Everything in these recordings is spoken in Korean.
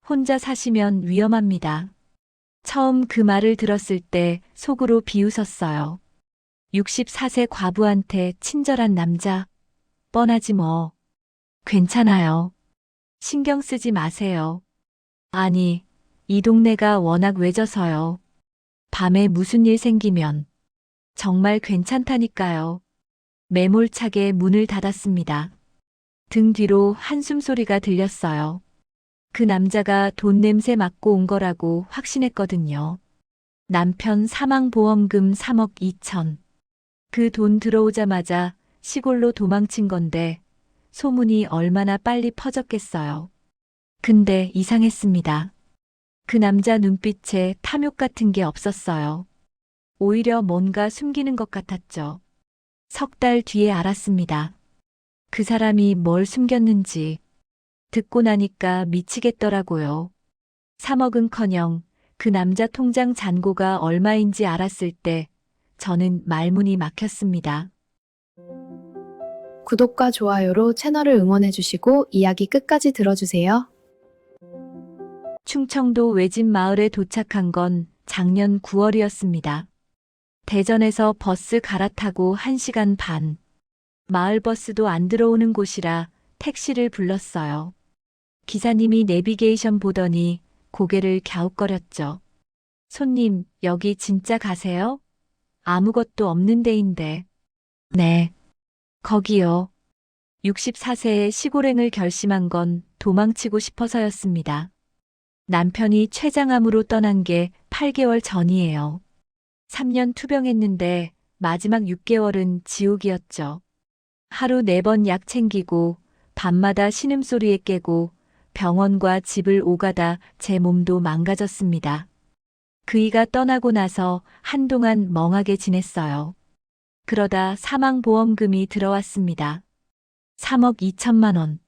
혼자 사시면 위험합니다. 처음 그 말을 들었을 때 속으로 비웃었어요. 64세 과부한테 친절한 남자, 뻔하지 뭐. 괜찮아요. 신경 쓰지 마세요. 아니, 이 동네가 워낙 외져서요. 밤에 무슨 일 생기면 정말 괜찮다니까요. 매몰차게 문을 닫았습니다. 등 뒤로 한숨 소리가 들렸어요. 그 남자가 돈 냄새 맡고 온 거라고 확신했거든요. 남편 사망보험금 3억 2천. 그 돈 들어오자마자 시골로 도망친 건데 소문이 얼마나 빨리 퍼졌겠어요. 근데 이상했습니다. 그 남자 눈빛에 탐욕 같은 게 없었어요. 오히려 뭔가 숨기는 것 같았죠. 석 달 뒤에 알았습니다. 그 사람이 뭘 숨겼는지 듣고 나니까 미치겠더라고요. 3억은커녕 그 남자 통장 잔고가 얼마인지 알았을 때 저는 말문이 막혔습니다. 구독과 좋아요로 채널을 응원해주시고 이야기 끝까지 들어주세요. 충청도 외진 마을에 도착한 건 작년 9월이었습니다. 대전에서 버스 갈아타고 1시간 반. 마을 버스도 안 들어오는 곳이라 택시를 불렀어요. 기사님이 내비게이션 보더니 고개를 갸웃거렸죠. 손님, 여기 진짜 가세요? 아무것도 없는 데인데. 네, 거기요. 64세의 시골행을 결심한 건 도망치고 싶어서였습니다. 남편이 췌장암으로 떠난 게 8개월 전이에요. 3년 투병했는데 마지막 6개월은 지옥이었죠. 하루 4번 약 챙기고 밤마다 신음소리에 깨고 병원과 집을 오가다 제 몸도 망가졌습니다. 그이가 떠나고 나서 한동안 멍하게 지냈어요. 그러다 사망보험금이 들어왔습니다. 3억 2천만 원.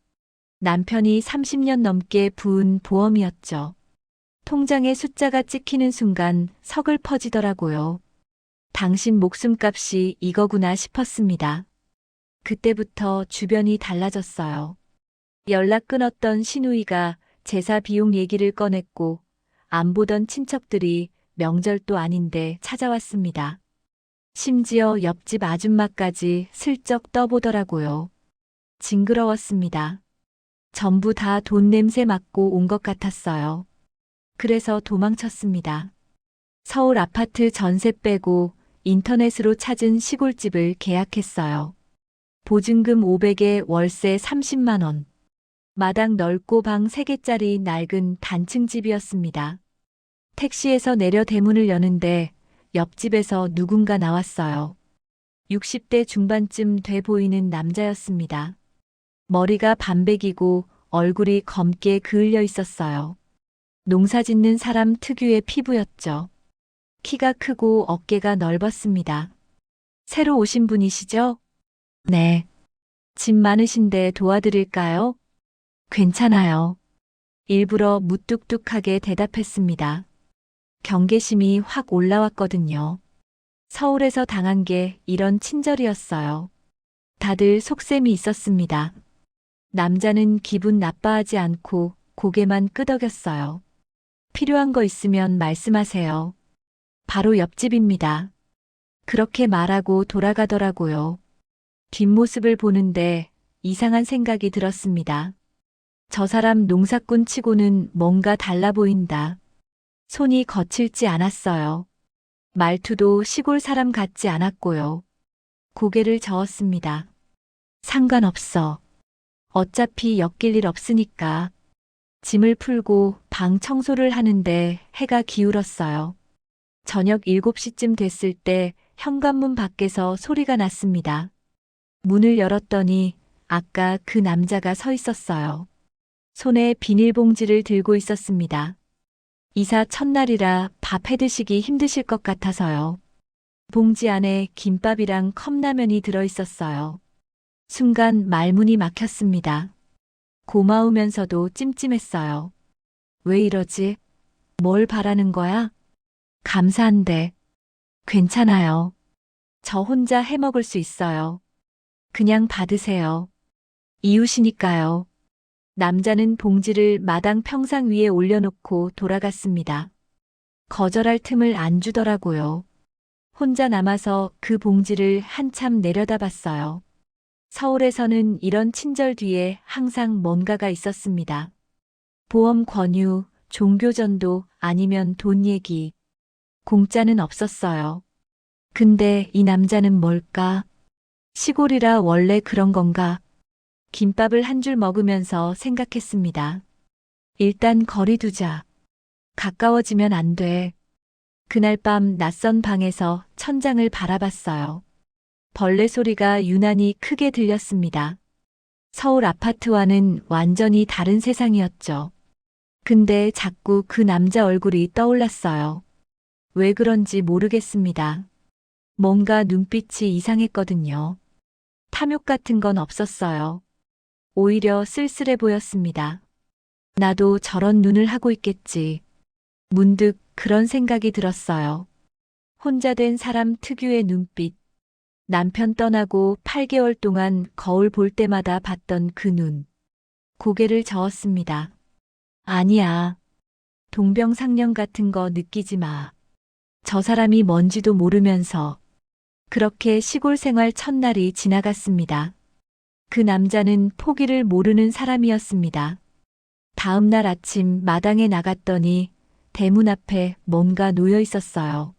남편이 30년 넘게 부은 보험이었죠. 통장에 숫자가 찍히는 순간 서글퍼지더라고요. 당신 목숨값이 이거구나 싶었습니다. 그때부터 주변이 달라졌어요. 연락 끊었던 시누이가 제사 비용 얘기를 꺼냈고 안 보던 친척들이 명절도 아닌데 찾아왔습니다. 심지어 옆집 아줌마까지 슬쩍 떠보더라고요. 징그러웠습니다. 전부 다 돈 냄새 맡고 온 것 같았어요. 그래서 도망쳤습니다. 서울 아파트 전세 빼고 인터넷으로 찾은 시골집을 계약했어요. 보증금 500에 월세 30만 원. 마당 넓고 방 3개짜리 낡은 단층 집이었습니다. 택시에서 내려 대문을 여는데 옆집에서 누군가 나왔어요. 60대 중반쯤 돼 보이는 남자였습니다. 머리가 반백이고 얼굴이 검게 그을려 있었어요. 농사 짓는 사람 특유의 피부였죠. 키가 크고 어깨가 넓었습니다. 새로 오신 분이시죠? 네. 집 많으신데 도와드릴까요? 괜찮아요. 일부러 무뚝뚝하게 대답했습니다. 경계심이 확 올라왔거든요. 서울에서 당한 게 이런 친절이었어요. 다들 속셈이 있었습니다. 남자는 기분 나빠하지 않고 고개만 끄덕였어요. 필요한 거 있으면 말씀하세요. 바로 옆집입니다. 그렇게 말하고 돌아가더라고요. 뒷모습을 보는데 이상한 생각이 들었습니다. 저 사람 농사꾼 치고는 뭔가 달라 보인다. 손이 거칠지 않았어요. 말투도 시골 사람 같지 않았고요. 고개를 저었습니다. 상관없어. 어차피 엮일 일 없으니까. 짐을 풀고 방 청소를 하는데 해가 기울었어요. 저녁 7시쯤 됐을 때 현관문 밖에서 소리가 났습니다. 문을 열었더니 아까 그 남자가 서 있었어요. 손에 비닐봉지를 들고 있었습니다. 이사 첫날이라 밥 해드시기 힘드실 것 같아서요. 봉지 안에 김밥이랑 컵라면이 들어 있었어요. 순간 말문이 막혔습니다. 고마우면서도 찜찜했어요. 왜 이러지? 뭘 바라는 거야? 감사한데. 괜찮아요. 저 혼자 해 먹을 수 있어요. 그냥 받으세요. 이웃이니까요. 남자는 봉지를 마당 평상 위에 올려놓고 돌아갔습니다. 거절할 틈을 안 주더라고요. 혼자 남아서 그 봉지를 한참 내려다봤어요. 서울에서는 이런 친절 뒤에 항상 뭔가가 있었습니다. 보험 권유, 종교 전도 아니면 돈 얘기. 공짜는 없었어요. 근데 이 남자는 뭘까? 시골이라 원래 그런 건가? 김밥을 한 줄 먹으면서 생각했습니다. 일단 거리 두자. 가까워지면 안 돼. 그날 밤 낯선 방에서 천장을 바라봤어요. 벌레 소리가 유난히 크게 들렸습니다. 서울 아파트와는 완전히 다른 세상이었죠. 근데 자꾸 그 남자 얼굴이 떠올랐어요. 왜 그런지 모르겠습니다. 뭔가 눈빛이 이상했거든요. 탐욕 같은 건 없었어요. 오히려 쓸쓸해 보였습니다. 나도 저런 눈을 하고 있겠지. 문득 그런 생각이 들었어요. 혼자 된 사람 특유의 눈빛. 남편 떠나고 8개월 동안 거울 볼 때마다 봤던 그 눈. 고개를 저었습니다. 아니야. 동병상련 같은 거 느끼지 마. 저 사람이 뭔지도 모르면서 그렇게 시골 생활 첫날이 지나갔습니다. 그 남자는 포기를 모르는 사람이었습니다. 다음 날 아침 마당에 나갔더니 대문 앞에 뭔가 놓여 있었어요.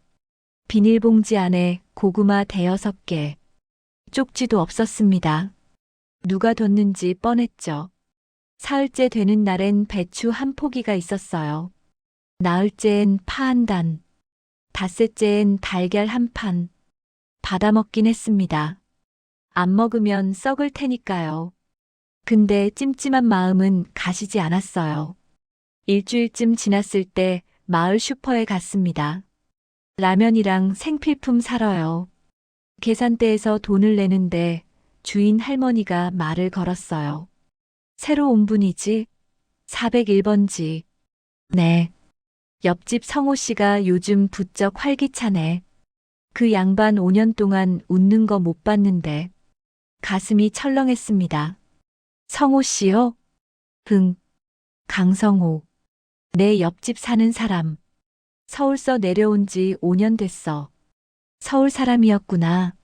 비닐봉지 안에 고구마 5개. 쪽지도 없었습니다. 누가 뒀는지 뻔했죠. 사흘째 되는 날엔 배추 한 포기가 있었어요. 나흘째엔 파 한 단. 닷새째엔 달걀 한 판. 받아먹긴 했습니다. 안 먹으면 썩을 테니까요. 근데 찜찜한 마음은 가시지 않았어요. 일주일쯤 지났을 때 마을 슈퍼에 갔습니다. 라면이랑 생필품 사러요. 계산대에서 돈을 내는데 주인 할머니가 말을 걸었어요. 새로 온 분이지? 401번지. 네. 옆집 성호 씨가 요즘 부쩍 활기차네. 그 양반 5년 동안 웃는 거 못 봤는데. 가슴이 철렁했습니다. 성호 씨요? 응. 강성호. 내 옆집 사는 사람. 서울서 내려온 지 5년 됐어. 서울 사람이었구나.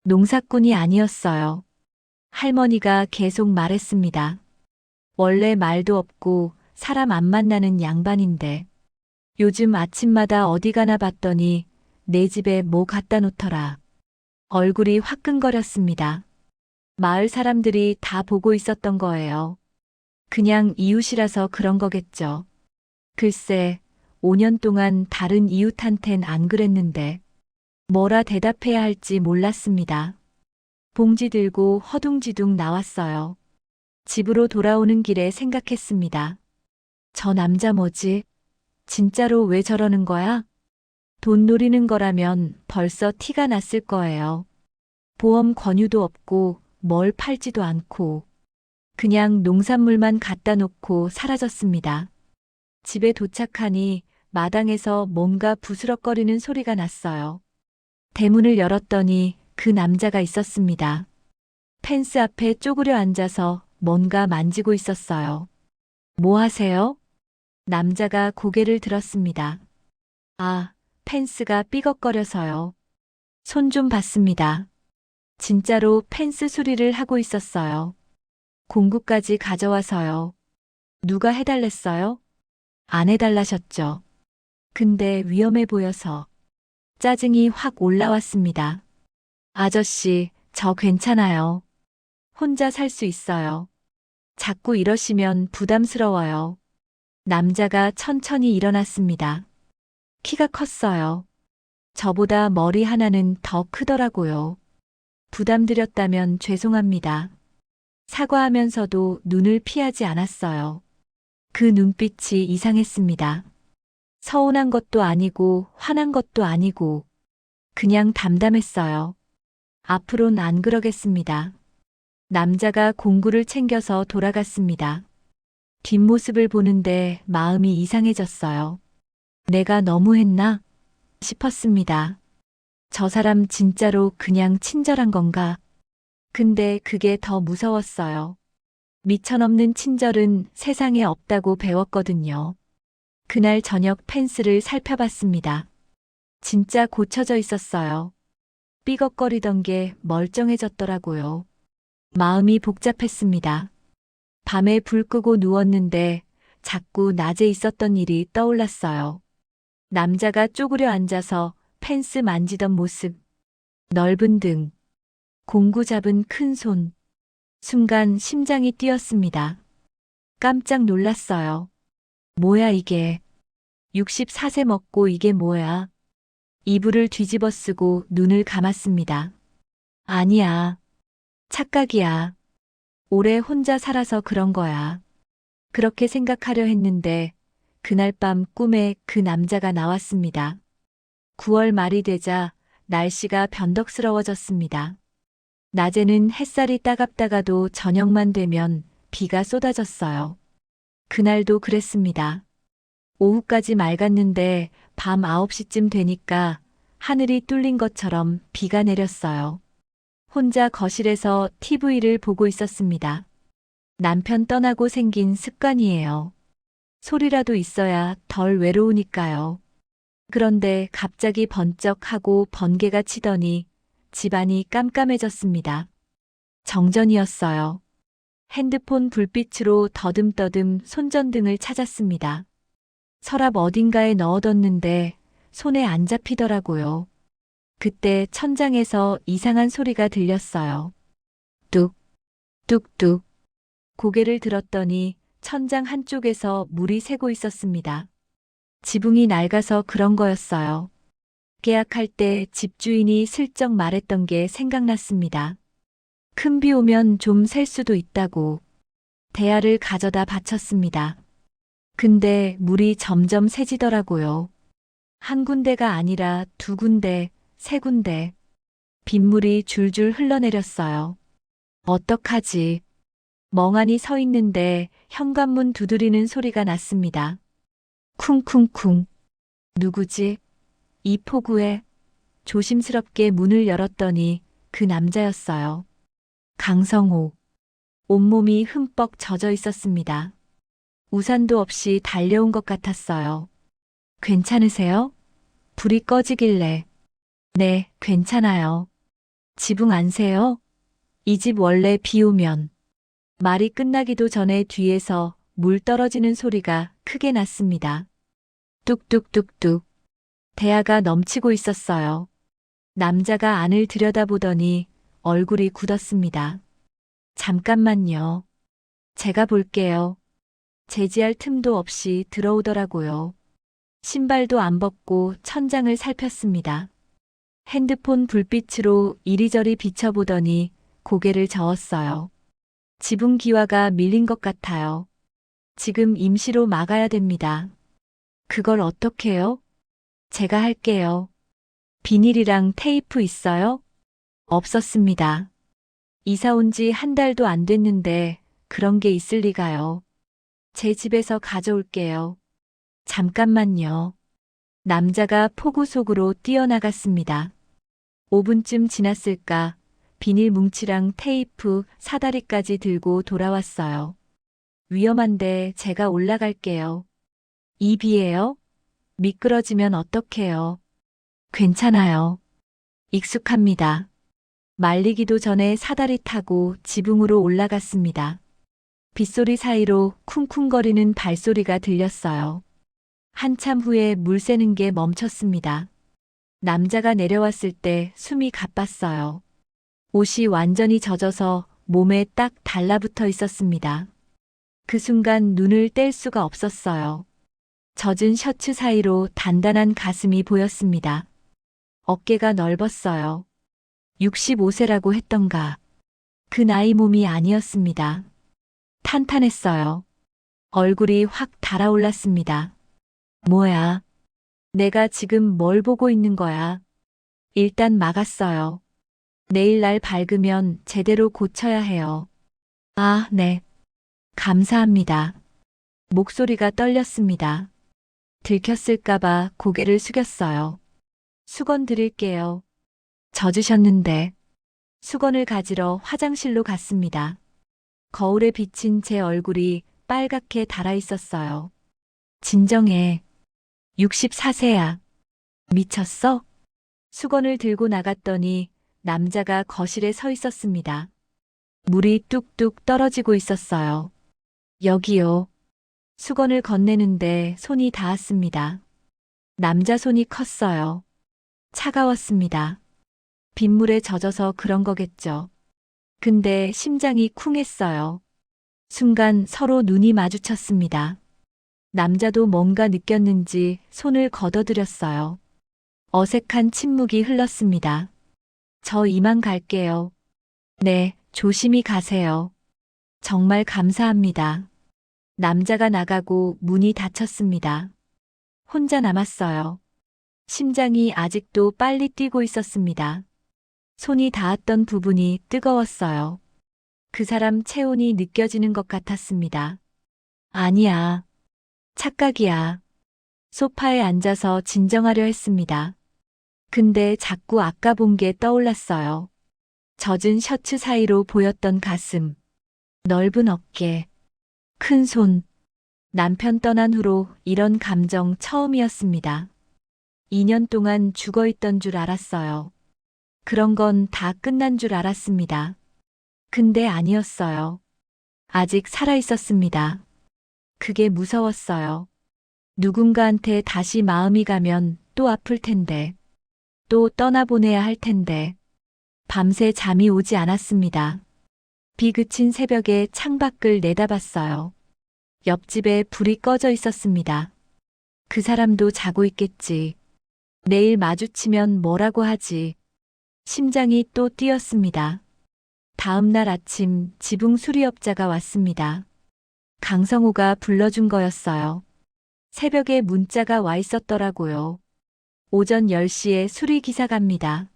농사꾼이 아니었어요. 할머니가 계속 말했습니다. 원래 말도 없고 사람 안 만나는 양반인데 요즘 아침마다 어디 가나 봤더니 내 집에 뭐 갖다 놓더라. 얼굴이 화끈거렸습니다. 마을 사람들이 다 보고 있었던 거예요. 그냥 이웃이라서 그런 거겠죠. 글쎄, 5년 동안 다른 이웃한텐 안 그랬는데 뭐라 대답해야 할지 몰랐습니다. 봉지 들고 허둥지둥 나왔어요. 집으로 돌아오는 길에 생각했습니다. 저 남자 뭐지? 진짜로 왜 저러는 거야? 돈 노리는 거라면 벌써 티가 났을 거예요. 보험 권유도 없고 뭘 팔지도 않고 그냥 농산물만 갖다 놓고 사라졌습니다. 집에 도착하니 마당에서 뭔가 부스럭거리는 소리가 났어요. 대문을 열었더니 그 남자가 있었습니다. 펜스 앞에 쪼그려 앉아서 뭔가 만지고 있었어요. 뭐 하세요? 남자가 고개를 들었습니다. 아, 펜스가 삐걱거려서요. 손 좀 봤습니다. 진짜로 펜스 수리를 하고 있었어요. 공구까지 가져와서요. 누가 해달랬어요? 안 해달라셨죠. 근데 위험해 보여서 짜증이 확 올라왔습니다. 아저씨, 저 괜찮아요. 혼자 살 수 있어요. 자꾸 이러시면 부담스러워요. 남자가 천천히 일어났습니다. 키가 컸어요. 저보다 머리 하나는 더 크더라고요. 부담드렸다면 죄송합니다. 사과하면서도 눈을 피하지 않았어요. 그 눈빛이 이상했습니다. 서운한 것도 아니고 화난 것도 아니고 그냥 담담했어요. 앞으론 안 그러겠습니다. 남자가 공구를 챙겨서 돌아갔습니다. 뒷모습을 보는데 마음이 이상해졌어요. 내가 너무했나? 싶었습니다. 저 사람 진짜로 그냥 친절한 건가? 근데 그게 더 무서웠어요. 미천없는 친절은 세상에 없다고 배웠거든요. 그날 저녁 펜스를 살펴봤습니다. 진짜 고쳐져 있었어요. 삐걱거리던 게 멀쩡해졌더라고요. 마음이 복잡했습니다. 밤에 불 끄고 누웠는데 자꾸 낮에 있었던 일이 떠올랐어요. 남자가 쪼그려 앉아서 펜스 만지던 모습, 넓은 등, 공구 잡은 큰 손. 순간 심장이 뛰었습니다. 깜짝 놀랐어요. 뭐야 이게? 64세 먹고 이게 뭐야? 이불을 뒤집어 쓰고 눈을 감았습니다. 아니야. 착각이야. 오래 혼자 살아서 그런 거야. 그렇게 생각하려 했는데 그날 밤 꿈에 그 남자가 나왔습니다. 9월 말이 되자 날씨가 변덕스러워졌습니다. 낮에는 햇살이 따갑다가도 저녁만 되면 비가 쏟아졌어요. 그날도 그랬습니다. 오후까지 맑았는데 밤 9시쯤 되니까 하늘이 뚫린 것처럼 비가 내렸어요. 혼자 거실에서 TV를 보고 있었습니다. 남편 떠나고 생긴 습관이에요. 소리라도 있어야 덜 외로우니까요. 그런데 갑자기 번쩍하고 번개가 치더니 집안이 깜깜해졌습니다. 정전이었어요. 핸드폰 불빛으로 더듬더듬 손전등을 찾았습니다. 서랍 어딘가에 넣어뒀는데 손에 안 잡히더라고요. 그때 천장에서 이상한 소리가 들렸어요. 뚝, 뚝뚝. 고개를 들었더니 천장 한쪽에서 물이 새고 있었습니다. 지붕이 낡아서 그런 거였어요. 계약할 때 집주인이 슬쩍 말했던 게 생각났습니다. 큰 비 오면 좀 셀 수도 있다고. 대야를 가져다 바쳤습니다. 근데 물이 점점 새지더라고요. 한 군데가 아니라 두 군데, 세 군데. 빗물이 줄줄 흘러내렸어요. 어떡하지? 멍하니 서 있는데 현관문 두드리는 소리가 났습니다. 쿵쿵쿵. 누구지? 이 폭우에 조심스럽게 문을 열었더니 그 남자였어요. 강성호. 온몸이 흠뻑 젖어 있었습니다. 우산도 없이 달려온 것 같았어요. 괜찮으세요? 불이 꺼지길래. 네, 괜찮아요. 지붕 안 새요? 이 집 원래 비 오면. 말이 끝나기도 전에 뒤에서 물 떨어지는 소리가 크게 났습니다. 뚝뚝뚝뚝. 대야가 넘치고 있었어요. 남자가 안을 들여다보더니 얼굴이 굳었습니다. 잠깐만요. 제가 볼게요. 제지할 틈도 없이 들어오더라고요. 신발도 안 벗고 천장을 살폈습니다. 핸드폰 불빛으로 이리저리 비춰보더니 고개를 저었어요. 지붕 기와가 밀린 것 같아요. 지금 임시로 막아야 됩니다. 그걸 어떡해요? 제가 할게요. 비닐이랑 테이프 있어요? 없었습니다. 이사 온 지 한 달도 안 됐는데 그런 게 있을 리가요. 제 집에서 가져올게요. 잠깐만요. 남자가 폭우 속으로 뛰어나갔습니다. 5분쯤 지났을까 비닐 뭉치랑 테이프, 사다리까지 들고 돌아왔어요. 위험한데 제가 올라갈게요. 이 비예요? 미끄러지면 어떡해요? 괜찮아요. 익숙합니다. 말리기도 전에 사다리 타고 지붕으로 올라갔습니다. 빗소리 사이로 쿵쿵거리는 발소리가 들렸어요. 한참 후에 물 새는 게 멈췄습니다. 남자가 내려왔을 때 숨이 가빴어요. 옷이 완전히 젖어서 몸에 딱 달라붙어 있었습니다. 그 순간 눈을 뗄 수가 없었어요. 젖은 셔츠 사이로 단단한 가슴이 보였습니다. 어깨가 넓었어요. 65세라고 했던가. 그 나이 몸이 아니었습니다. 탄탄했어요. 얼굴이 확 달아올랐습니다. 뭐야? 내가 지금 뭘 보고 있는 거야? 일단 막았어요. 내일 날 밝으면 제대로 고쳐야 해요. 아, 네. 감사합니다. 목소리가 떨렸습니다. 들켰을까봐 고개를 숙였어요. 수건 드릴게요. 젖으셨는데. 수건을 가지러 화장실로 갔습니다. 거울에 비친 제 얼굴이 빨갛게 달아 있었어요. 진정해. 64세야. 미쳤어? 수건을 들고 나갔더니 남자가 거실에 서 있었습니다. 물이 뚝뚝 떨어지고 있었어요. 여기요. 수건을 건네는데 손이 닿았습니다. 남자 손이 컸어요. 차가웠습니다. 빗물에 젖어서 그런 거겠죠. 근데 심장이 쿵했어요. 순간 서로 눈이 마주쳤습니다. 남자도 뭔가 느꼈는지 손을 걷어들였어요. 어색한 침묵이 흘렀습니다. 저 이만 갈게요. 네, 조심히 가세요. 정말 감사합니다. 남자가 나가고 문이 닫혔습니다. 혼자 남았어요. 심장이 아직도 빨리 뛰고 있었습니다. 손이 닿았던 부분이 뜨거웠어요. 그 사람 체온이 느껴지는 것 같았습니다. 아니야. 착각이야. 소파에 앉아서 진정하려 했습니다. 근데 자꾸 아까 본 게 떠올랐어요. 젖은 셔츠 사이로 보였던 가슴, 넓은 어깨, 큰 손. 남편 떠난 후로 이런 감정 처음이었습니다. 2년 동안 죽어 있던 줄 알았어요. 그런 건 다 끝난 줄 알았습니다. 근데 아니었어요. 아직 살아 있었습니다. 그게 무서웠어요. 누군가한테 다시 마음이 가면 또 아플 텐데, 또 떠나보내야 할 텐데, 밤새 잠이 오지 않았습니다. 비 그친 새벽에 창밖을 내다봤어요. 옆집에 불이 꺼져 있었습니다. 그 사람도 자고 있겠지. 내일 마주치면 뭐라고 하지. 심장이 또 뛰었습니다. 다음 날 아침 지붕 수리업자가 왔습니다. 강성호가 불러준 거였어요. 새벽에 문자가 와 있었더라고요. 오전 10시에 수리기사 갑니다.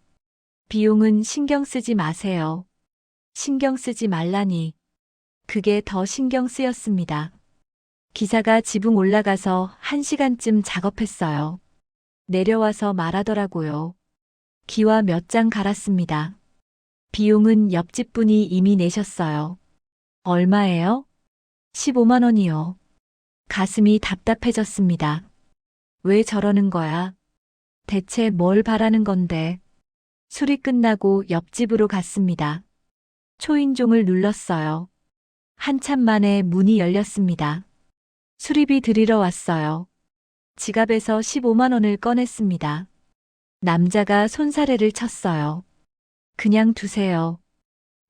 비용은 신경 쓰지 마세요. 신경 쓰지 말라니. 그게 더 신경 쓰였습니다. 기사가 지붕 올라가서 1시간쯤 작업했어요. 내려와서 말하더라고요. 기와 몇 장 갈았습니다. 비용은 옆집 분이 이미 내셨어요. 얼마예요? 15만 원이요. 가슴이 답답해졌습니다. 왜 저러는 거야? 대체 뭘 바라는 건데? 술이 끝나고 옆집으로 갔습니다. 초인종을 눌렀어요. 한참 만에 문이 열렸습니다. 수리비 드리러 왔어요. 지갑에서 15만 원을 꺼냈습니다. 남자가 손사래를 쳤어요. 그냥 두세요.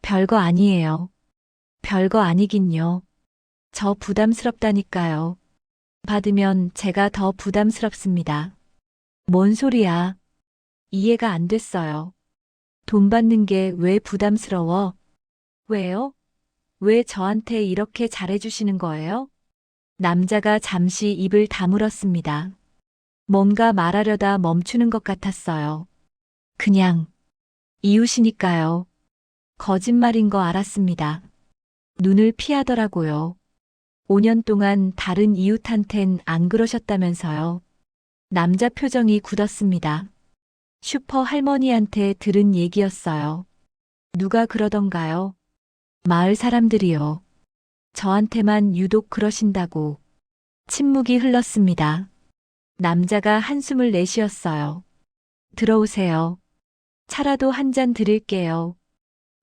별거 아니에요. 별거 아니긴요. 저 부담스럽다니까요. 받으면 제가 더 부담스럽습니다. 뭔 소리야? 이해가 안 됐어요. 돈 받는 게 왜 부담스러워? 왜요? 왜 저한테 이렇게 잘해주시는 거예요? 남자가 잠시 입을 다물었습니다. 뭔가 말하려다 멈추는 것 같았어요. 그냥, 이웃이니까요. 거짓말인 거 알았습니다. 눈을 피하더라고요. 5년 동안 다른 이웃한텐 안 그러셨다면서요. 남자 표정이 굳었습니다. 슈퍼 할머니한테 들은 얘기였어요. 누가 그러던가요? 마을 사람들이요. 저한테만 유독 그러신다고. 침묵이 흘렀습니다. 남자가 한숨을 내쉬었어요. 들어오세요. 차라도 한 잔 드릴게요.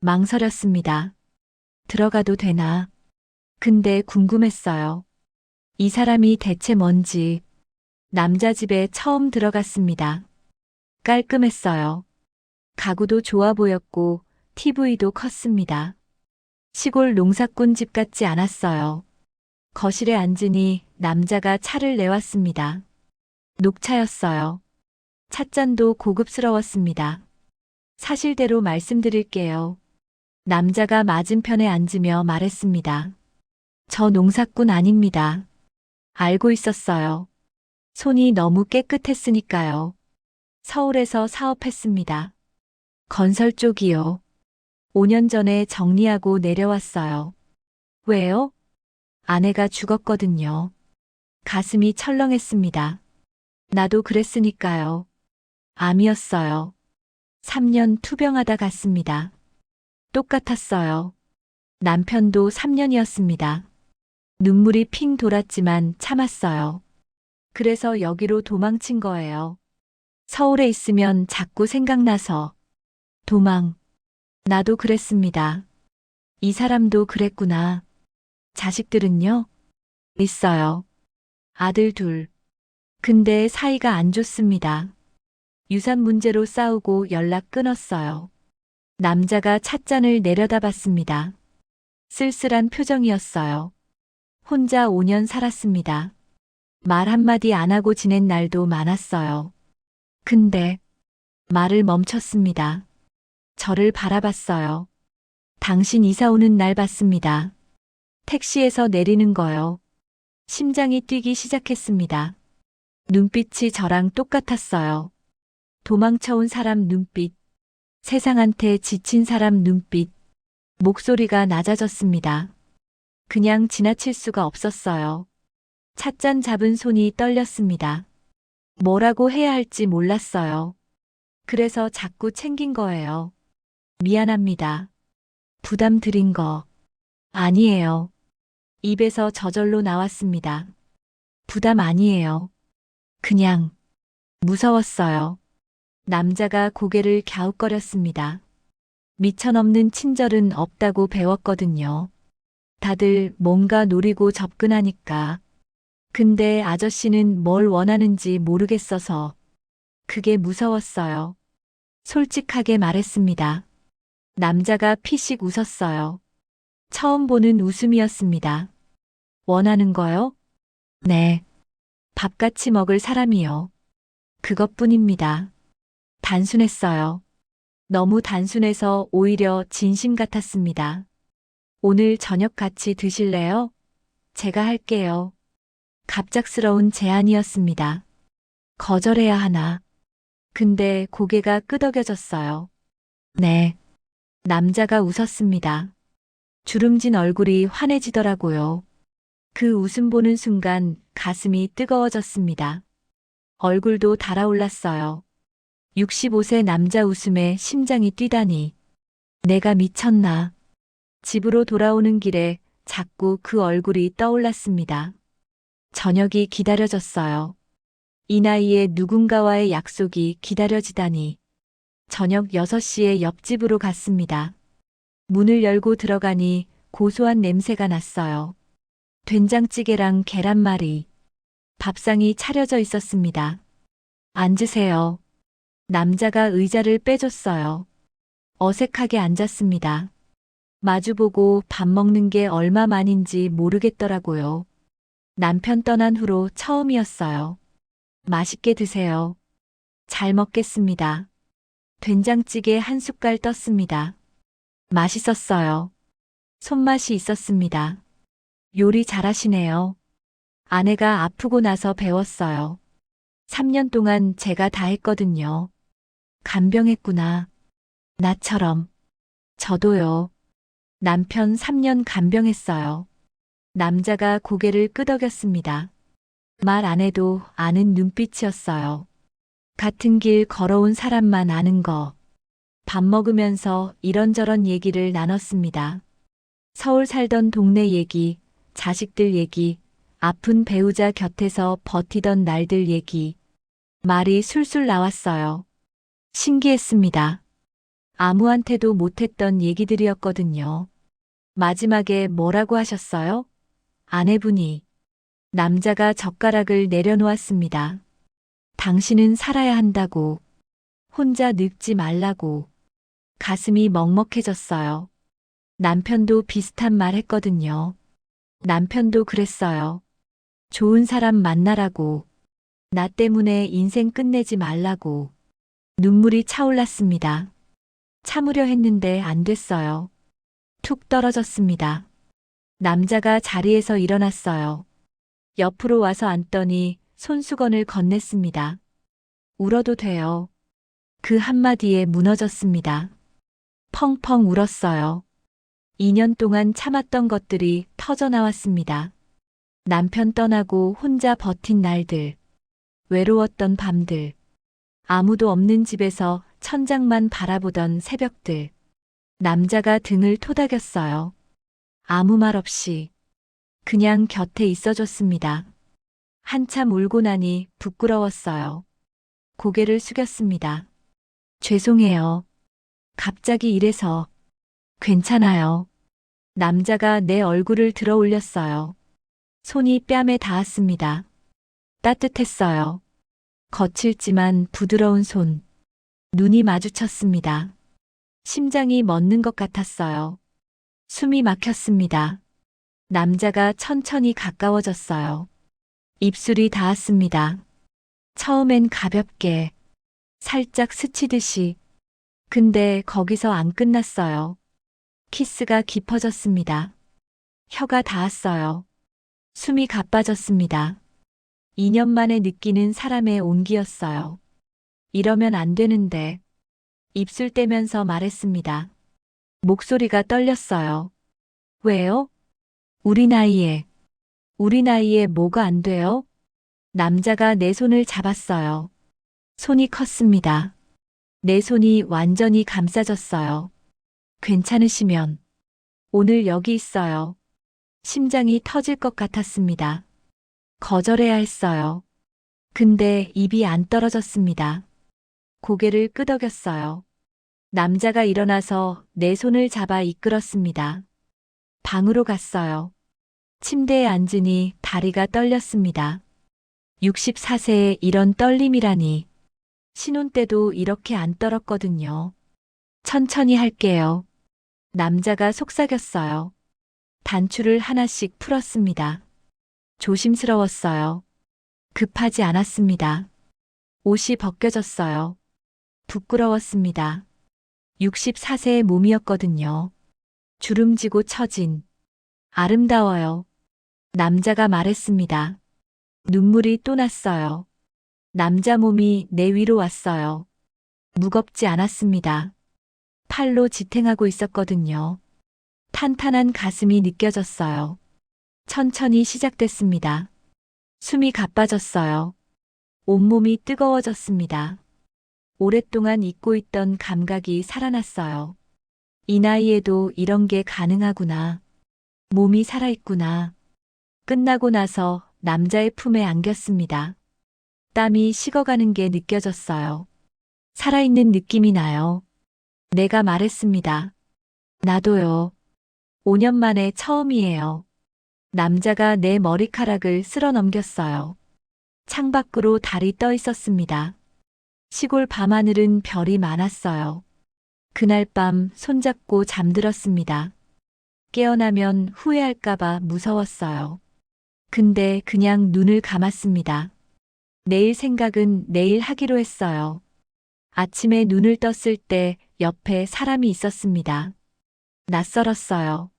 망설였습니다. 들어가도 되나? 근데 궁금했어요. 이 사람이 대체 뭔지. 남자 집에 처음 들어갔습니다. 깔끔했어요. 가구도 좋아 보였고 TV도 컸습니다. 시골 농사꾼 집 같지 않았어요. 거실에 앉으니 남자가 차를 내왔습니다. 녹차였어요. 찻잔도 고급스러웠습니다. 사실대로 말씀드릴게요. 남자가 맞은편에 앉으며 말했습니다. 저 농사꾼 아닙니다. 알고 있었어요. 손이 너무 깨끗했으니까요. 서울에서 사업했습니다. 건설 쪽이요. 5년 전에 정리하고 내려왔어요. 왜요? 아내가 죽었거든요. 가슴이 철렁했습니다. 나도 그랬으니까요. 암이었어요. 3년 투병하다 갔습니다. 똑같았어요. 남편도 3년이었습니다. 눈물이 핑 돌았지만 참았어요. 그래서 여기로 도망친 거예요. 서울에 있으면 자꾸 생각나서. 도망. 나도 그랬습니다. 이 사람도 그랬구나. 자식들은요? 있어요. 아들 둘. 근데 사이가 안 좋습니다. 유산 문제로 싸우고 연락 끊었어요. 남자가 찻잔을 내려다봤습니다. 쓸쓸한 표정이었어요. 혼자 5년 살았습니다. 말 한마디 안 하고 지낸 날도 많았어요. 근데 말을 멈췄습니다. 저를 바라봤어요. 당신 이사 오는 날 봤습니다. 택시에서 내리는 거요. 심장이 뛰기 시작했습니다. 눈빛이 저랑 똑같았어요. 도망쳐온 사람 눈빛, 세상한테 지친 사람 눈빛, 목소리가 낮아졌습니다. 그냥 지나칠 수가 없었어요. 찻잔 잡은 손이 떨렸습니다. 뭐라고 해야 할지 몰랐어요. 그래서 자꾸 챙긴 거예요. 미안합니다. 부담 드린 거 아니에요. 입에서 저절로 나왔습니다. 부담 아니에요. 그냥 무서웠어요. 남자가 고개를 갸웃거렸습니다. 미쳐넘는 친절은 없다고 배웠거든요. 다들 뭔가 노리고 접근하니까. 근데 아저씨는 뭘 원하는지 모르겠어서 그게 무서웠어요. 솔직하게 말했습니다. 남자가 피식 웃었어요. 처음 보는 웃음이었습니다. 원하는 거요? 네. 밥같이 먹을 사람이요. 그것뿐입니다. 단순했어요. 너무 단순해서 오히려 진심 같았습니다. 오늘 저녁 같이 드실래요? 제가 할게요. 갑작스러운 제안이었습니다. 거절해야 하나. 근데 고개가 끄덕여졌어요. 네. 남자가 웃었습니다. 주름진 얼굴이 환해지더라고요. 그 웃음 보는 순간 가슴이 뜨거워졌습니다. 얼굴도 달아올랐어요. 65세 남자 웃음에 심장이 뛰다니. 내가 미쳤나. 집으로 돌아오는 길에 자꾸 그 얼굴이 떠올랐습니다. 저녁이 기다려졌어요. 이 나이에 누군가와의 약속이 기다려지다니. 저녁 6시에 옆집으로 갔습니다. 문을 열고 들어가니 고소한 냄새가 났어요. 된장찌개랑 계란말이, 밥상이 차려져 있었습니다. 앉으세요. 남자가 의자를 빼줬어요. 어색하게 앉았습니다. 마주보고 밥 먹는 게 얼마만인지 모르겠더라고요. 남편 떠난 후로 처음이었어요. 맛있게 드세요. 잘 먹겠습니다. 된장찌개 한 숟갈 떴습니다. 맛있었어요. 손맛이 있었습니다. 요리 잘하시네요. 아내가 아프고 나서 배웠어요. 3년 동안 제가 다 했거든요. 간병했구나. 나처럼. 저도요. 남편 3년 간병했어요. 남자가 고개를 끄덕였습니다. 말 안 해도 아는 눈빛이었어요. 같은 길 걸어온 사람만 아는 거. 밥 먹으면서 이런저런 얘기를 나눴습니다. 서울 살던 동네 얘기, 자식들 얘기, 아픈 배우자 곁에서 버티던 날들 얘기. 말이 술술 나왔어요. 신기했습니다. 아무한테도 못했던 얘기들이었거든요. 마지막에 뭐라고 하셨어요? 아내분이. 남자가 젓가락을 내려놓았습니다. 당신은 살아야 한다고. 혼자 늙지 말라고. 가슴이 먹먹해졌어요. 남편도 비슷한 말 했거든요. 남편도 그랬어요. 좋은 사람 만나라고. 나 때문에 인생 끝내지 말라고. 눈물이 차올랐습니다. 참으려 했는데 안 됐어요. 툭 떨어졌습니다. 남자가 자리에서 일어났어요. 옆으로 와서 앉더니 손수건을 건넸습니다. 울어도 돼요. 그 한마디에 무너졌습니다. 펑펑 울었어요. 2년 동안 참았던 것들이 터져나왔습니다. 남편 떠나고 혼자 버틴 날들, 외로웠던 밤들, 아무도 없는 집에서 천장만 바라보던 새벽들. 남자가 등을 토닥였어요. 아무 말 없이 그냥 곁에 있어줬습니다. 한참 울고 나니 부끄러웠어요. 고개를 숙였습니다. 죄송해요. 갑자기 이래서. 괜찮아요. 남자가 내 얼굴을 들어 올렸어요. 손이 뺨에 닿았습니다. 따뜻했어요. 거칠지만 부드러운 손. 눈이 마주쳤습니다. 심장이 멎는 것 같았어요. 숨이 막혔습니다. 남자가 천천히 가까워졌어요. 입술이 닿았습니다. 처음엔 가볍게, 살짝 스치듯이. 근데 거기서 안 끝났어요. 키스가 깊어졌습니다. 혀가 닿았어요. 숨이 가빠졌습니다. 2년 만에 느끼는 사람의 온기였어요. 이러면 안 되는데. 입술 떼면서 말했습니다. 목소리가 떨렸어요. 왜요? 우리 나이에. 우리 나이에 뭐가 안 돼요? 남자가 내 손을 잡았어요. 손이 컸습니다. 내 손이 완전히 감싸졌어요. 괜찮으시면 오늘 여기 있어요. 심장이 터질 것 같았습니다. 거절해야 했어요. 근데 입이 안 떨어졌습니다. 고개를 끄덕였어요. 남자가 일어나서 내 손을 잡아 이끌었습니다. 방으로 갔어요. 침대에 앉으니 다리가 떨렸습니다. 64세에 이런 떨림이라니. 신혼 때도 이렇게 안 떨었거든요. 천천히 할게요. 남자가 속삭였어요. 단추를 하나씩 풀었습니다. 조심스러웠어요. 급하지 않았습니다. 옷이 벗겨졌어요. 부끄러웠습니다. 64세의 몸이었거든요. 주름지고 처진. 아름다워요. 남자가 말했습니다. 눈물이 또 났어요. 남자 몸이 내 위로 왔어요. 무겁지 않았습니다. 팔로 지탱하고 있었거든요. 탄탄한 가슴이 느껴졌어요. 천천히 시작됐습니다. 숨이 가빠졌어요. 온몸이 뜨거워졌습니다. 오랫동안 잊고 있던 감각이 살아났어요. 이 나이에도 이런 게 가능하구나. 몸이 살아있구나. 끝나고 나서 남자의 품에 안겼습니다. 땀이 식어가는 게 느껴졌어요. 살아있는 느낌이 나요. 내가 말했습니다. 나도요. 5년 만에 처음이에요. 남자가 내 머리카락을 쓸어 넘겼어요. 창밖으로 달이 떠 있었습니다. 시골 밤하늘은 별이 많았어요. 그날 밤 손잡고 잠들었습니다. 깨어나면 후회할까봐 무서웠어요. 근데 그냥 눈을 감았습니다. 내일 생각은 내일 하기로 했어요. 아침에 눈을 떴을 때 옆에 사람이 있었습니다. 낯설었어요.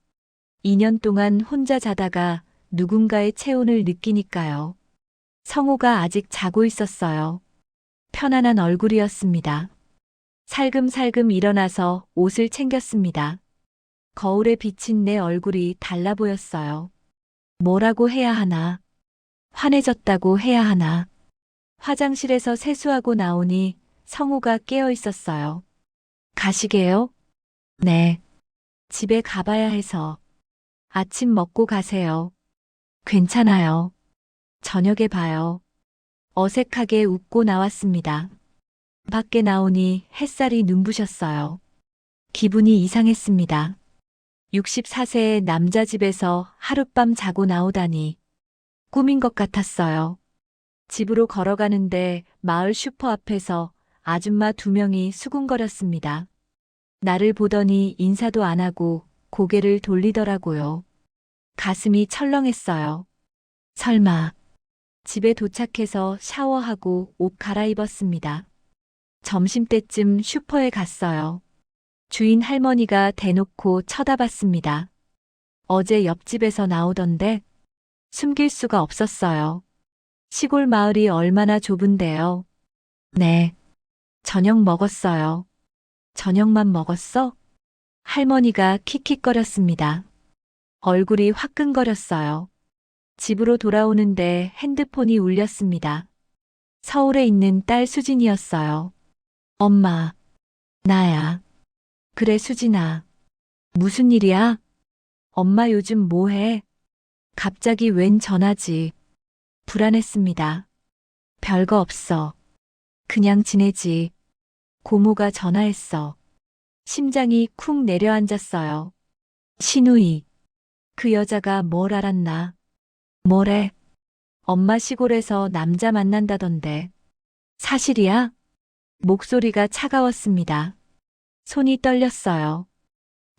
2년 동안 혼자 자다가 누군가의 체온을 느끼니까요. 성호가 아직 자고 있었어요. 편안한 얼굴이었습니다. 살금살금 일어나서 옷을 챙겼습니다. 거울에 비친 내 얼굴이 달라 보였어요. 뭐라고 해야 하나? 환해졌다고 해야 하나? 화장실에서 세수하고 나오니 성우가 깨어 있었어요. 가시게요? 네. 집에 가봐야 해서. 아침 먹고 가세요. 괜찮아요. 저녁에 봐요. 어색하게 웃고 나왔습니다. 밖에 나오니 햇살이 눈부셨어요. 기분이 이상했습니다. 64세의 남자 집에서 하룻밤 자고 나오다니 꿈인 것 같았어요. 집으로 걸어가는데 마을 슈퍼 앞에서 아줌마 2명이 수군거렸습니다. 나를 보더니 인사도 안 하고 고개를 돌리더라고요. 가슴이 철렁했어요. 설마. 집에 도착해서 샤워하고 옷 갈아입었습니다. 점심때쯤 슈퍼에 갔어요. 주인 할머니가 대놓고 쳐다봤습니다. 어제 옆집에서 나오던데 숨길 수가 없었어요. 시골 마을이 얼마나 좁은데요. 네. 저녁 먹었어요. 저녁만 먹었어? 할머니가 킥킥거렸습니다. 얼굴이 화끈거렸어요. 집으로 돌아오는데 핸드폰이 울렸습니다. 서울에 있는 딸 수진이었어요. 엄마, 나야. 그래 수진아. 무슨 일이야? 엄마 요즘 뭐 해? 갑자기 웬 전화지? 불안했습니다. 별거 없어. 그냥 지내지. 고모가 전화했어. 심장이 쿵 내려앉았어요. 신우이. 그 여자가 뭘 알았나? 뭐래? 엄마 시골에서 남자 만난다던데. 사실이야? 목소리가 차가웠습니다. 손이 떨렸어요.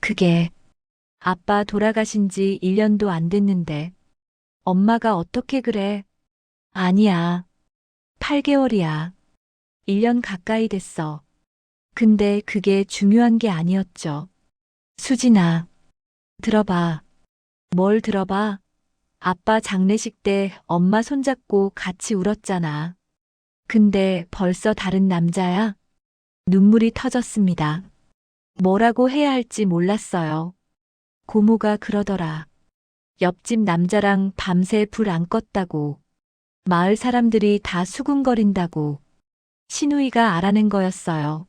그게 아빠 돌아가신 지 1년도 안 됐는데 엄마가 어떻게 그래? 아니야. 8개월이야. 1년 가까이 됐어. 근데 그게 중요한 게 아니었죠. 수진아, 들어봐. 뭘 들어봐? 아빠 장례식 때 엄마 손잡고 같이 울었잖아. 근데 벌써 다른 남자야? 눈물이 터졌습니다. 뭐라고 해야 할지 몰랐어요. 고모가 그러더라. 옆집 남자랑 밤새 불 안 껐다고. 마을 사람들이 다 수군거린다고. 신우이가 알아낸 거였어요.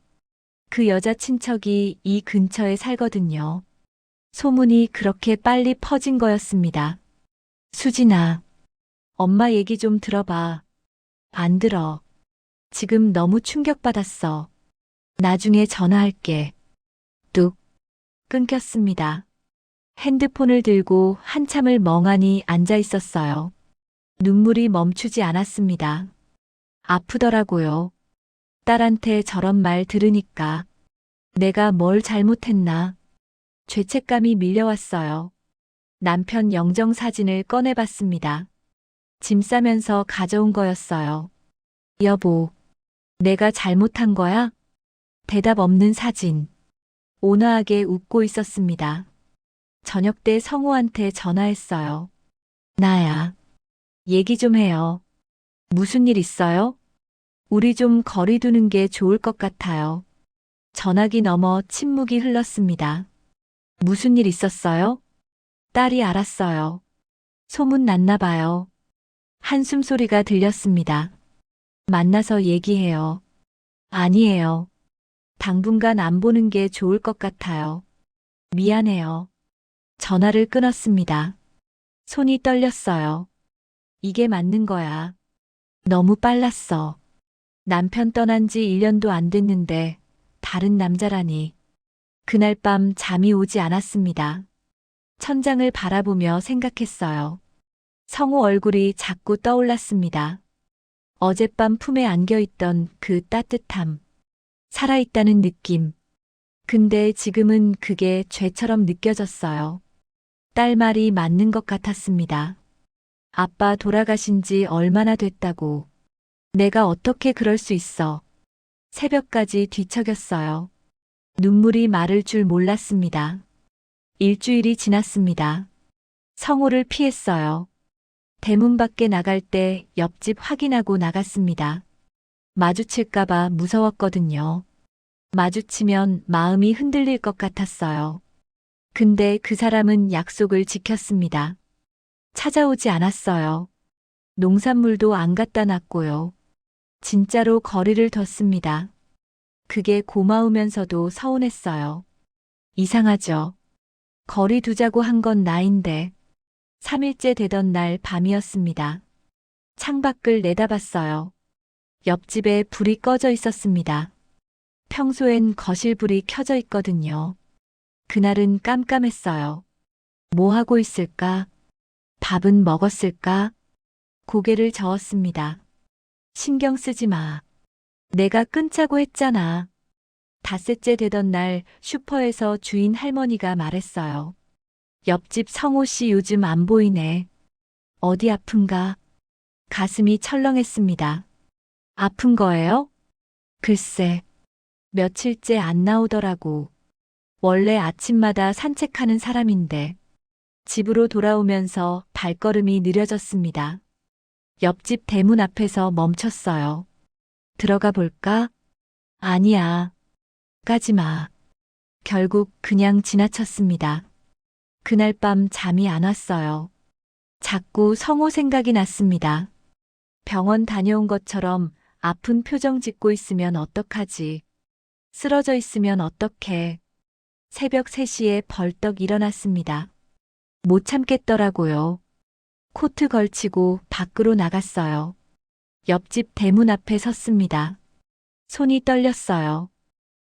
그 여자 친척이 이 근처에 살거든요. 소문이 그렇게 빨리 퍼진 거였습니다. 수진아, 엄마 얘기 좀 들어봐. 안 들어. 지금 너무 충격받았어. 나중에 전화할게. 뚝. 끊겼습니다. 핸드폰을 들고 한참을 멍하니 앉아 있었어요. 눈물이 멈추지 않았습니다. 아프더라고요. 딸한테 저런 말 들으니까 내가 뭘 잘못했나? 죄책감이 밀려왔어요. 남편 영정 사진을 꺼내봤습니다. 짐 싸면서 가져온 거였어요. 여보, 내가 잘못한 거야? 대답 없는 사진. 온화하게 웃고 있었습니다. 저녁 때 성우한테 전화했어요. 나야. 얘기 좀 해요. 무슨 일 있어요? 우리 좀 거리 두는 게 좋을 것 같아요. 전화기 너머 침묵이 흘렀습니다. 무슨 일 있었어요? 딸이 알았어요. 소문 났나 봐요. 한숨 소리가 들렸습니다. 만나서 얘기해요. 아니에요. 당분간 안 보는 게 좋을 것 같아요. 미안해요. 전화를 끊었습니다. 손이 떨렸어요. 이게 맞는 거야. 너무 빨랐어. 남편 떠난 지 1년도 안 됐는데 다른 남자라니. 그날 밤 잠이 오지 않았습니다. 천장을 바라보며 생각했어요. 성우 얼굴이 자꾸 떠올랐습니다. 어젯밤 품에 안겨있던 그 따뜻함, 살아있다는 느낌. 근데 지금은 그게 죄처럼 느껴졌어요. 딸 말이 맞는 것 같았습니다. 아빠 돌아가신 지 얼마나 됐다고. 내가 어떻게 그럴 수 있어. 새벽까지 뒤척였어요. 눈물이 마를 줄 몰랐습니다. 일주일이 지났습니다. 성우를 피했어요. 대문 밖에 나갈 때 옆집 확인하고 나갔습니다. 마주칠까봐 무서웠거든요. 마주치면 마음이 흔들릴 것 같았어요. 근데 그 사람은 약속을 지켰습니다. 찾아오지 않았어요. 농산물도 안 갖다 놨고요. 진짜로 거리를 뒀습니다. 그게 고마우면서도 서운했어요. 이상하죠. 거리 두자고 한 건 나인데 3일째 되던 날 밤이었습니다. 창밖을 내다봤어요. 옆집에 불이 꺼져 있었습니다. 평소엔 거실 불이 켜져 있거든요. 그날은 깜깜했어요. 뭐 하고 있을까? 밥은 먹었을까? 고개를 저었습니다. 신경 쓰지 마. 내가 끊자고 했잖아. 닷새째 되던 날 슈퍼에서 주인 할머니가 말했어요. 옆집 성호 씨 요즘 안 보이네. 어디 아픈가? 가슴이 철렁했습니다. 아픈 거예요? 글쎄, 며칠째 안 나오더라고. 원래 아침마다 산책하는 사람인데 집으로 돌아오면서 발걸음이 느려졌습니다. 옆집 대문 앞에서 멈췄어요. 들어가 볼까? 아니야. 가지 마. 결국 그냥 지나쳤습니다. 그날 밤 잠이 안 왔어요. 자꾸 성호 생각이 났습니다. 병원 다녀온 것처럼 아픈 표정 짓고 있으면 어떡하지? 쓰러져 있으면 어떡해? 새벽 3시에 벌떡 일어났습니다. 못 참겠더라고요. 코트 걸치고 밖으로 나갔어요. 옆집 대문 앞에 섰습니다. 손이 떨렸어요.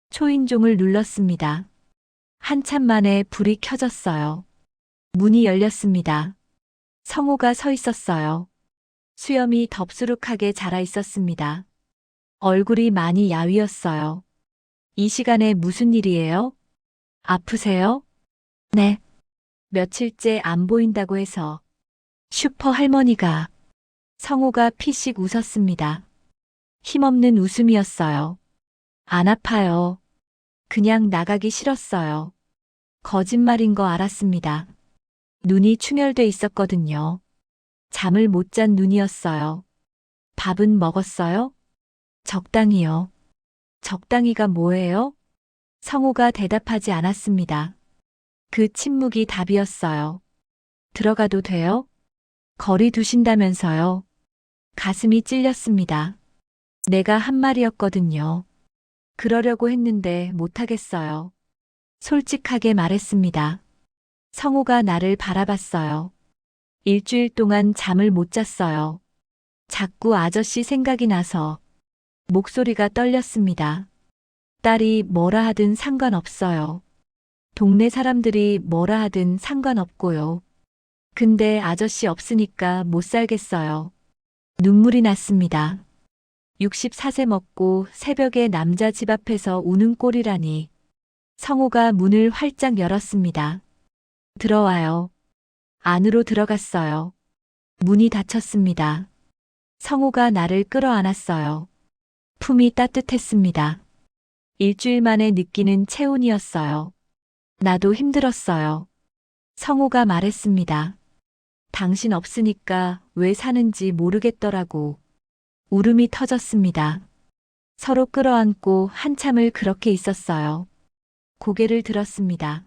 초인종을 눌렀습니다. 한참 만에 불이 켜졌어요. 문이 열렸습니다. 성우가 서 있었어요. 수염이 덥수룩하게 자라 있었습니다. 얼굴이 많이 야위었어요. 이 시간에 무슨 일이에요? 아프세요? 네. 며칠째 안 보인다고 해서. 슈퍼 할머니가. 성우가 피식 웃었습니다. 힘없는 웃음이었어요. 안 아파요. 그냥 나가기 싫었어요. 거짓말인 거 알았습니다. 눈이 충혈돼 있었거든요. 잠을 못 잔 눈이었어요. 밥은 먹었어요? 적당히요. 적당히가 뭐예요? 성우가 대답하지 않았습니다. 그 침묵이 답이었어요. 들어가도 돼요? 거리 두신다면서요. 가슴이 찔렸습니다. 내가 한 말이었거든요. 그러려고 했는데 못하겠어요. 솔직하게 말했습니다. 성우가 나를 바라봤어요. 일주일 동안 잠을 못 잤어요. 자꾸 아저씨 생각이 나서 목소리가 떨렸습니다. 딸이 뭐라 하든 상관없어요. 동네 사람들이 뭐라 하든 상관없고요. 근데 아저씨 없으니까 못 살겠어요. 눈물이 났습니다. 64세 먹고 새벽에 남자 집 앞에서 우는 꼴이라니. 성우가 문을 활짝 열었습니다. 들어와요. 안으로 들어갔어요. 문이 닫혔습니다. 성우가 나를 끌어안았어요. 품이 따뜻했습니다. 일주일 만에 느끼는 체온이었어요. 나도 힘들었어요. 성우가 말했습니다. 당신 없으니까 왜 사는지 모르겠더라고. 울음이 터졌습니다. 서로 끌어안고 한참을 그렇게 있었어요. 고개를 들었습니다.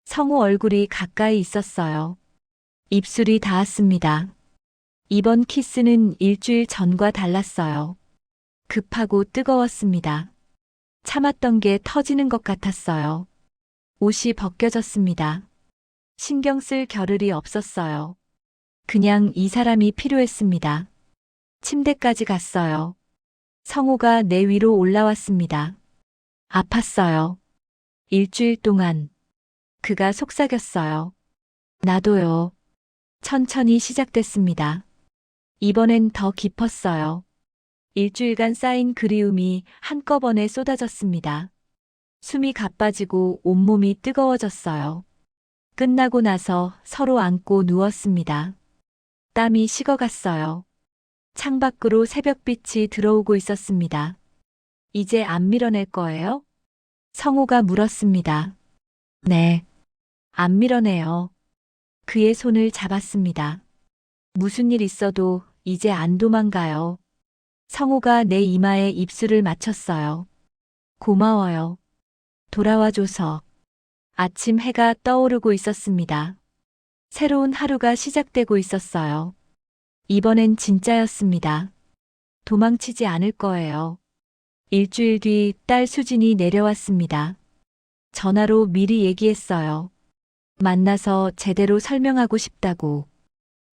성우 얼굴이 가까이 있었어요. 입술이 닿았습니다. 이번 키스는 일주일 전과 달랐어요. 급하고 뜨거웠습니다. 참았던 게 터지는 것 같았어요. 옷이 벗겨졌습니다. 신경 쓸 겨를이 없었어요. 그냥 이 사람이 필요했습니다. 침대까지 갔어요. 성우가 내 위로 올라왔습니다. 아팠어요. 일주일 동안. 그가 속삭였어요. 나도요. 천천히 시작됐습니다. 이번엔 더 깊었어요. 일주일간 쌓인 그리움이 한꺼번에 쏟아졌습니다. 숨이 가빠지고 온몸이 뜨거워졌어요. 끝나고 나서 서로 안고 누웠습니다. 땀이 식어갔어요. 창밖으로 새벽빛이 들어오고 있었습니다. 이제 안 밀어낼 거예요? 성우가 물었습니다. 네. 안 밀어내요. 그의 손을 잡았습니다. 무슨 일 있어도 이제 안 도망가요. 성우가 내 이마에 입술을 맞췄어요. 고마워요. 돌아와줘서. 아침 해가 떠오르고 있었습니다. 새로운 하루가 시작되고 있었어요. 이번엔 진짜였습니다. 도망치지 않을 거예요. 일주일 뒤 딸 수진이 내려왔습니다. 전화로 미리 얘기했어요. 만나서 제대로 설명하고 싶다고.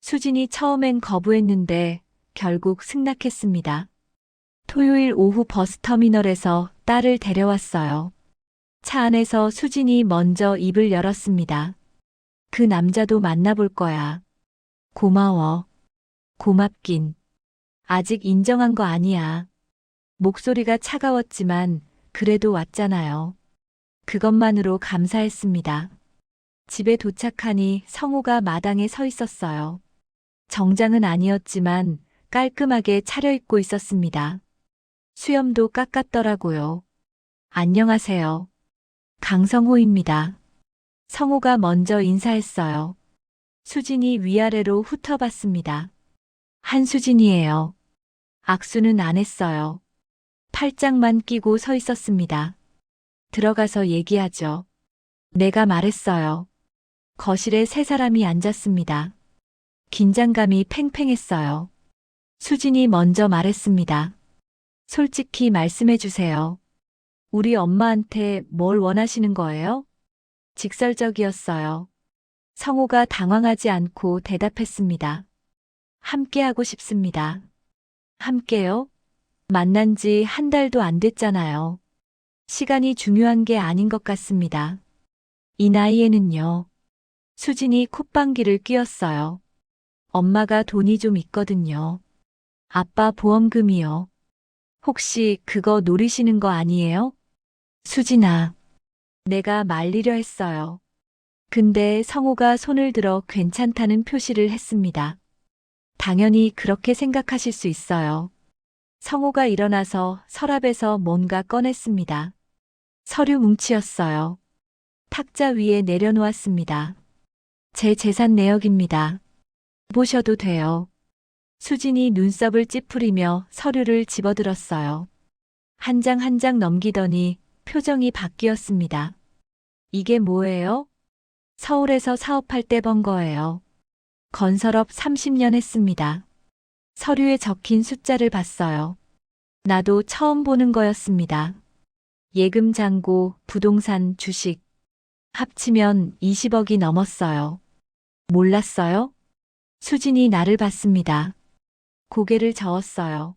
수진이 처음엔 거부했는데 결국 승낙했습니다. 토요일 오후 버스터미널에서 딸을 데려왔어요. 차 안에서 수진이 먼저 입을 열었습니다. 그 남자도 만나볼 거야. 고마워. 고맙긴. 아직 인정한 거 아니야. 목소리가 차가웠지만 그래도 왔잖아요. 그것만으로 감사했습니다. 집에 도착하니 성우가 마당에 서 있었어요. 정장은 아니었지만 깔끔하게 차려입고 있었습니다. 수염도 깎았더라고요. 안녕하세요. 강성호입니다. 성우가 먼저 인사했어요. 수진이 위아래로 훑어봤습니다. 한수진이에요. 악수는 안 했어요. 팔짱만 끼고 서 있었습니다. 들어가서 얘기하죠. 내가 말했어요. 거실에 세 사람이 앉았습니다. 긴장감이 팽팽했어요. 수진이 먼저 말했습니다. 솔직히 말씀해 주세요. 우리 엄마한테 뭘 원하시는 거예요? 직설적이었어요. 성호가 당황하지 않고 대답했습니다. 함께 하고 싶습니다. 함께요? 만난 지 한 달도 안 됐잖아요. 시간이 중요한 게 아닌 것 같습니다. 이 나이에는요. 수진이 콧방귀를 뀌었어요. 엄마가 돈이 좀 있거든요. 아빠 보험금이요. 혹시 그거 노리시는 거 아니에요? 수진아, 내가 말리려 했어요. 근데 성호가 손을 들어 괜찮다는 표시를 했습니다. 당연히 그렇게 생각하실 수 있어요. 성호가 일어나서 서랍에서 뭔가 꺼냈습니다. 서류 뭉치였어요. 탁자 위에 내려놓았습니다. 제 재산 내역입니다. 보셔도 돼요. 수진이 눈썹을 찌푸리며 서류를 집어들었어요. 한 장 한 장 넘기더니 표정이 바뀌었습니다. 이게 뭐예요? 서울에서 사업할 때 번 거예요. 건설업 30년 했습니다. 서류에 적힌 숫자를 봤어요. 나도 처음 보는 거였습니다. 예금 잔고, 부동산, 주식. 합치면 20억이 넘었어요. 몰랐어요? 수진이 나를 봤습니다. 고개를 저었어요.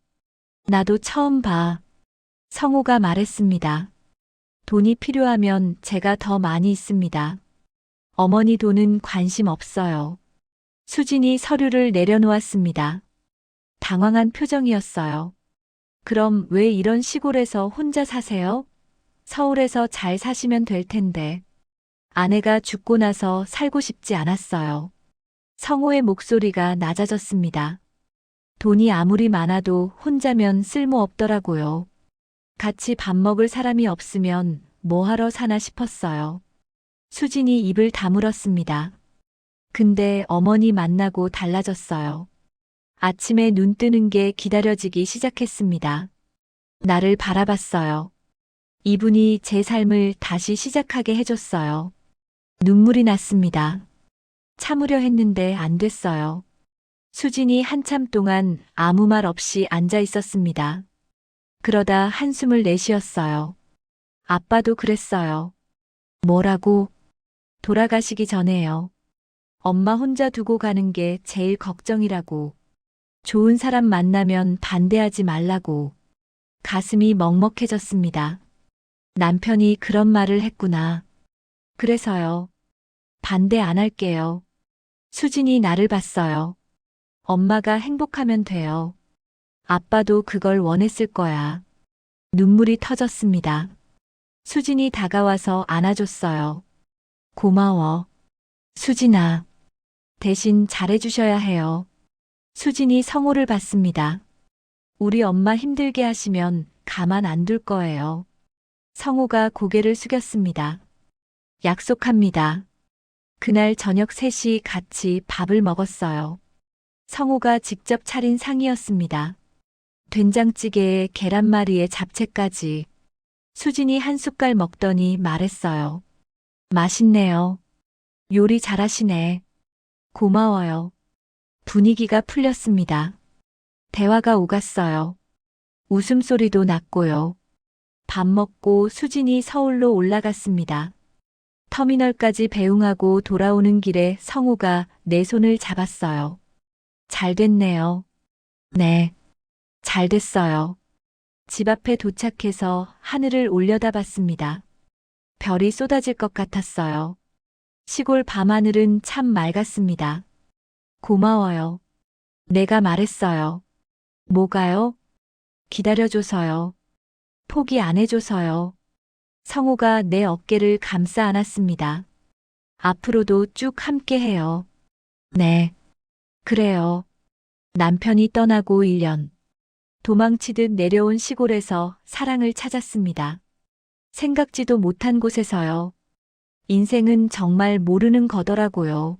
나도 처음 봐. 성호가 말했습니다. 돈이 필요하면 제가 더 많이 있습니다. 어머니 돈은 관심 없어요. 수진이 서류를 내려놓았습니다. 당황한 표정이었어요. 그럼 왜 이런 시골에서 혼자 사세요? 서울에서 잘 사시면 될 텐데. 아내가 죽고 나서 살고 싶지 않았어요. 성호의 목소리가 낮아졌습니다. 돈이 아무리 많아도 혼자면 쓸모없더라고요. 같이 밥 먹을 사람이 없으면 뭐 하러 사나 싶었어요. 수진이 입을 다물었습니다. 근데 어머니 만나고 달라졌어요. 아침에 눈 뜨는 게 기다려지기 시작했습니다. 나를 바라봤어요. 이분이 제 삶을 다시 시작하게 해줬어요. 눈물이 났습니다. 참으려 했는데 안 됐어요. 수진이 한참 동안 아무 말 없이 앉아 있었습니다. 그러다 한숨을 내쉬었어요. 아빠도 그랬어요. 뭐라고? 돌아가시기 전에요. 엄마 혼자 두고 가는 게 제일 걱정이라고. 좋은 사람 만나면 반대하지 말라고. 가슴이 먹먹해졌습니다. 남편이 그런 말을 했구나. 그래서요. 반대 안 할게요. 수진이 나를 봤어요. 엄마가 행복하면 돼요. 아빠도 그걸 원했을 거야. 눈물이 터졌습니다. 수진이 다가와서 안아줬어요. 고마워. 수진아. 대신 잘해주셔야 해요. 수진이 성호를 봤습니다. 우리 엄마 힘들게 하시면 가만 안 둘 거예요. 성호가 고개를 숙였습니다. 약속합니다. 그날 저녁 셋이 같이 밥을 먹었어요. 성호가 직접 차린 상이었습니다. 된장찌개에 계란말이에 잡채까지. 수진이 한 숟갈 먹더니 말했어요. 맛있네요. 요리 잘하시네. 고마워요. 분위기가 풀렸습니다. 대화가 오갔어요. 웃음소리도 났고요. 밥 먹고 수진이 서울로 올라갔습니다. 터미널까지 배웅하고 돌아오는 길에 성우가 내 손을 잡았어요. 잘 됐네요. 네. 잘 됐어요. 집 앞에 도착해서 하늘을 올려다봤습니다. 별이 쏟아질 것 같았어요. 시골 밤하늘은 참 맑았습니다. 고마워요. 내가 말했어요. 뭐가요? 기다려줘서요. 포기 안 해줘서요. 성우가 내 어깨를 감싸 안았습니다. 앞으로도 쭉 함께 해요. 네. 그래요. 남편이 떠나고 1년. 도망치듯 내려온 시골에서 사랑을 찾았습니다. 생각지도 못한 곳에서요. 인생은 정말 모르는 거더라고요.